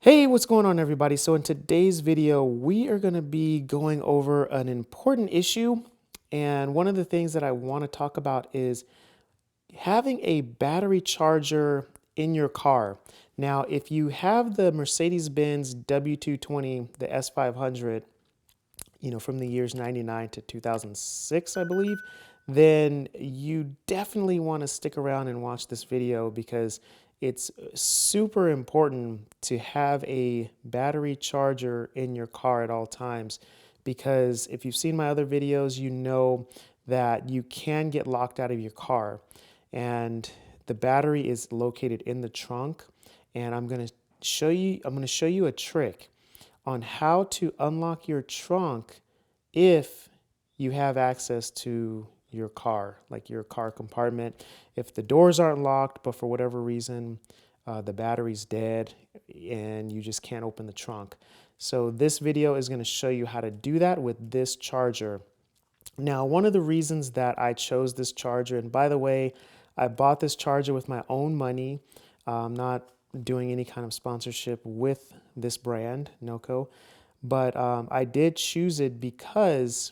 Hey, what's going on, everybody? So in today's video, we are going to be going over an important issue. And one of the things that I want to talk about is having a battery charger in your car. Now, if you have the Mercedes Benz W220, the S500, from the years 99 to 2006, I believe, then you definitely want to stick around and watch this video because it's super important to have a battery charger in your car at all times. Because if you've seen my other videos, you know that you can get locked out of your car. And the battery is located in the trunk. And I'm going to show you a trick on how to unlock your trunk if you have access to your car, like your car compartment. If the doors aren't locked, but for whatever reason, the battery's dead and you just can't open the trunk. So this video is going to show you how to do that with this charger. Now, one of the reasons that I chose this charger, and by the way, I bought this charger with my own money. I'm not doing any kind of sponsorship with this brand, NOCO, but I did choose it because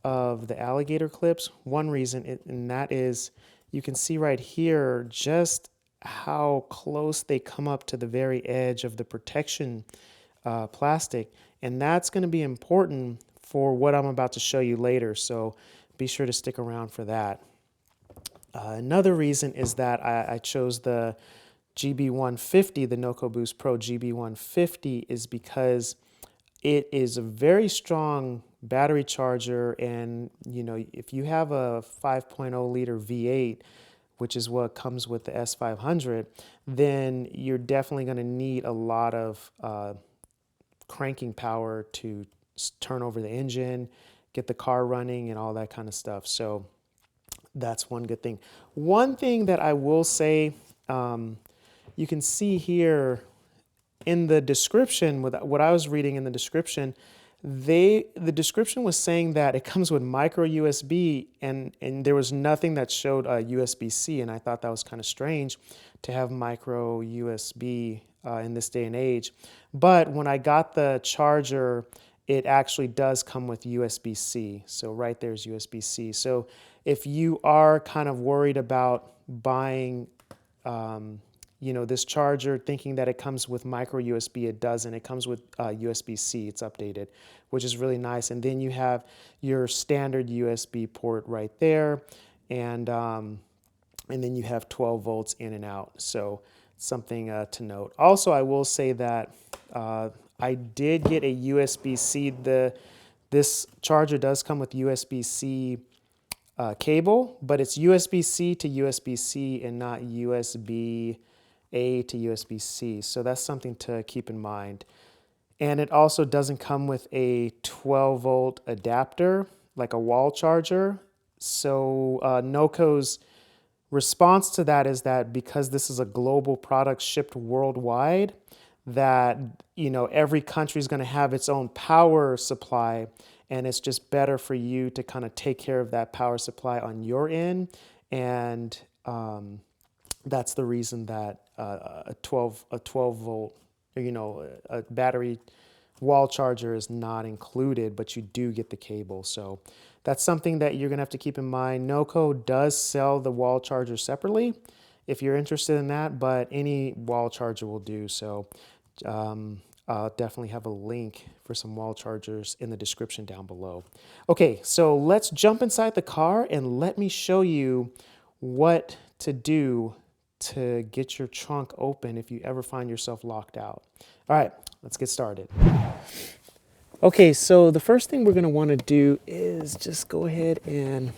of the alligator clips. One reason, and that is you can see right here just how close they come up to the very edge of the protection plastic. And that's going to be important for what I'm about to show you later. So be sure to stick around for that. Another reason is that I chose the GB150, the NOCO Boost Pro GB150, is because it is a very strong battery charger. And if you have a 5.0 liter V8, which is what comes with the S500, then you're definitely going to need a lot of cranking power to turn over the engine, get the car running, and all that kind of stuff. So that's one good thing. One thing that I will say, you can see here in the description, with what I was reading in the description, the description was saying that it comes with micro USB, and there was nothing that showed USB-C, and I thought that was kind of strange to have micro USB in this day and age. But when I got the charger, it actually does come with USB-C. So right there's USB-C. So if you are kind of worried about buying this charger, thinking that it comes with micro USB, it doesn't. It comes with USB-C. It's updated, which is really nice. And then you have your standard USB port right there, and then you have 12 volts in and out. So something to note. Also, I will say that I did get a USB-C. This charger does come with USB-C cable, but it's USB-C to USB-C and not USB-A to USB-C. So that's something to keep in mind. And it also doesn't come with a 12 volt adapter, like a wall charger. So NOCO's response to that is that because this is a global product shipped worldwide, that every country is going to have its own power supply, and it's just better for you to kind of take care of that power supply on your end. And that's the reason that a 12 volt, a battery wall charger is not included, but you do get the cable. So that's something that you're going to have to keep in mind. NOCO does sell the wall charger separately if you're interested in that, but any wall charger will do. So I'll definitely have a link for some wall chargers in the description down below. Okay, so let's jump inside the car and let me show you what to do to get your trunk open if you ever find yourself locked out. All right, let's get started. Okay, so the first thing we're going to want to do is just go ahead and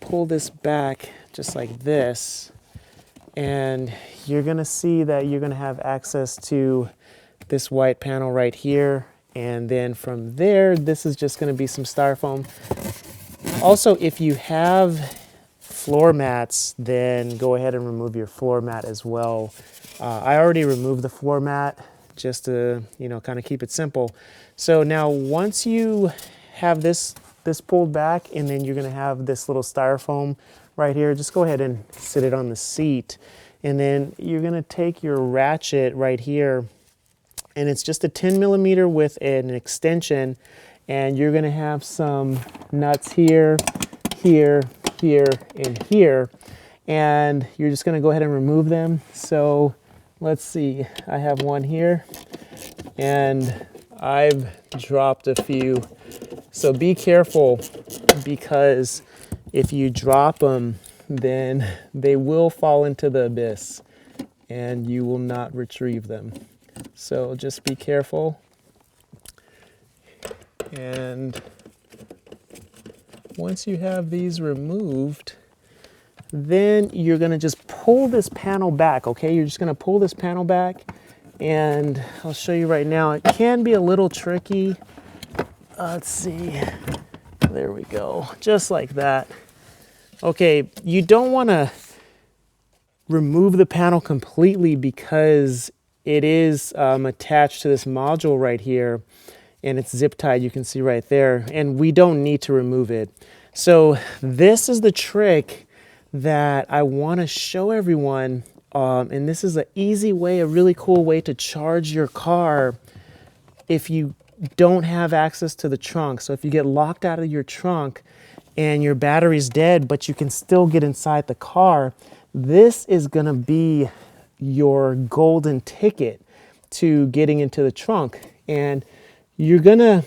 pull this back just like this. And you're going to see that you're going to have access to this white panel right here. And then from there, this is just going to be some styrofoam. Also, if you have floor mats, then go ahead and remove your floor mat as well. I already removed the floor mat just to, kind of keep it simple. So now once you have this pulled back, and then you're going to have this little styrofoam right here, just go ahead and sit it on the seat. And then you're going to take your ratchet right here, and it's just a 10 millimeter with an extension, and you're gonna have some nuts here, here, here, and here, and you're just gonna go ahead and remove them. So let's see, I have one here, and I've dropped a few. So be careful, because if you drop them, then they will fall into the abyss and you will not retrieve them. So just be careful. And once you have these removed, then you're gonna just pull this panel back, okay? You're just gonna pull this panel back, and I'll show you right now. It can be a little tricky. Let's see, there we go, just like that. Okay, you don't wanna remove the panel completely because it is attached to this module right here, and it's zip tied, you can see right there, and we don't need to remove it. So this is the trick that I want to show everyone, and this is an easy way, a really cool way to charge your car if you don't have access to the trunk. So if you get locked out of your trunk and your battery's dead, but you can still get inside the car, this is gonna be your golden ticket to getting into the trunk. And you're gonna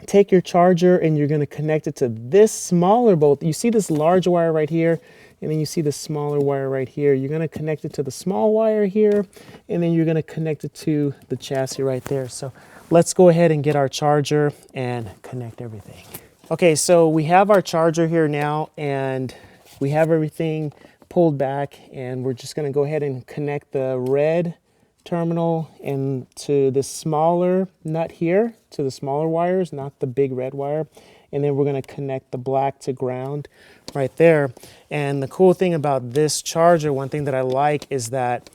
take your charger and you're gonna connect it to this smaller bolt. You see this large wire right here, and then you see the smaller wire right here. You're gonna connect it to the small wire here, and then you're gonna connect it to the chassis right there. So let's go ahead and get our charger and connect everything. Okay, so we have our charger here now, and we have everything pulled back, and we're just gonna go ahead and connect the red terminal and to the smaller nut here, to the smaller wires, not the big red wire. And then we're gonna connect the black to ground right there. And the cool thing about this charger, one thing that I like, is that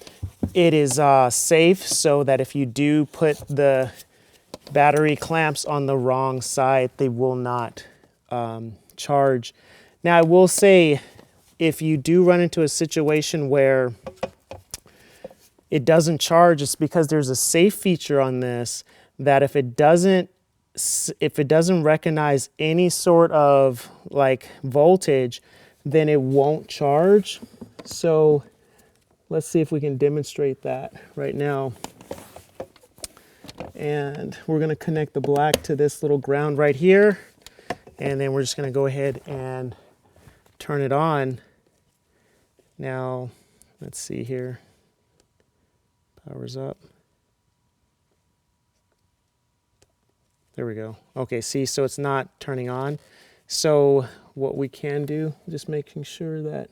it is safe, so that if you do put the battery clamps on the wrong side, they will not charge. Now I will say, if you do run into a situation where it doesn't charge, it's because there's a safe feature on this that if it doesn't recognize any sort of like voltage, then it won't charge. So let's see if we can demonstrate that right now. And we're gonna connect the black to this little ground right here, and then we're just gonna go ahead and turn it on. Now, let's see here. Power's up. There we go. Okay, see, so it's not turning on. So what we can do, just making sure that,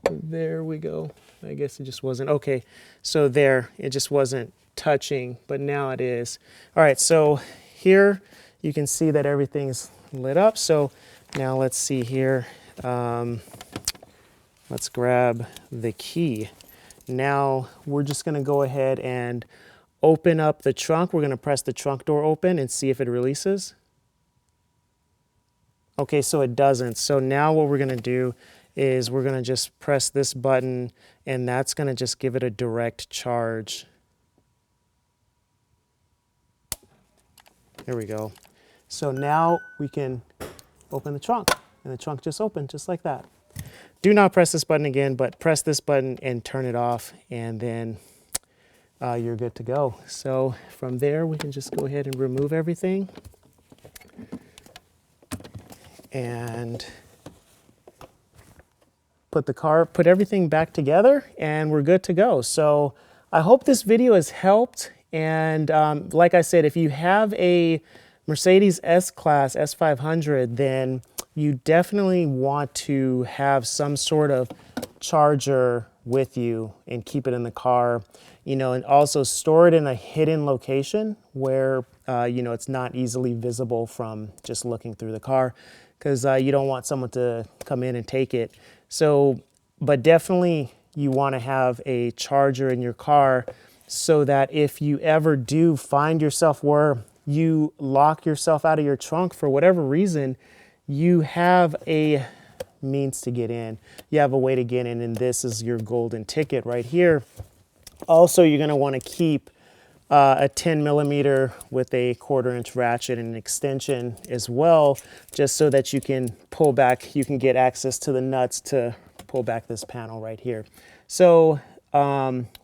there we go. I guess it just wasn't, okay. So there, it just wasn't touching, but now it is. All right, so here you can see that everything's lit up. So now let's see here. Let's grab the key. Now we're just gonna go ahead and open up the trunk. We're gonna press the trunk door open and see if it releases. Okay, so it doesn't. So now what we're gonna do is we're gonna just press this button, and that's gonna just give it a direct charge. There we go. So now we can open the trunk, and the trunk just opened just like that. Do not press this button again, but press this button and turn it off, and then you're good to go. So from there, we can just go ahead and remove everything. And put everything back together, and we're good to go. So I hope this video has helped. And like I said, if you have a Mercedes S-Class S500, then you definitely want to have some sort of charger with you and keep it in the car, you know, and also store it in a hidden location where, you know, it's not easily visible from just looking through the car, because you don't want someone to come in and take it. So, but definitely you want to have a charger in your car so that if you ever do find yourself where you lock yourself out of your trunk for whatever reason, you have a means to get in. You have a way to get in, and this is your golden ticket right here. Also, you're going to want to keep a 10mm with a 1/4" ratchet and an extension as well, just so that you can pull back, you can get access to the nuts to pull back this panel right here. So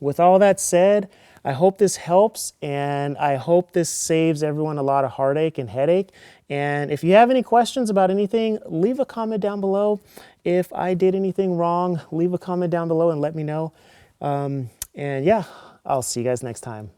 with all that said, I hope this helps, and I hope this saves everyone a lot of heartache and headache. And if you have any questions about anything, leave a comment down below. If I did anything wrong, leave a comment down below and let me know. And yeah, I'll see you guys next time.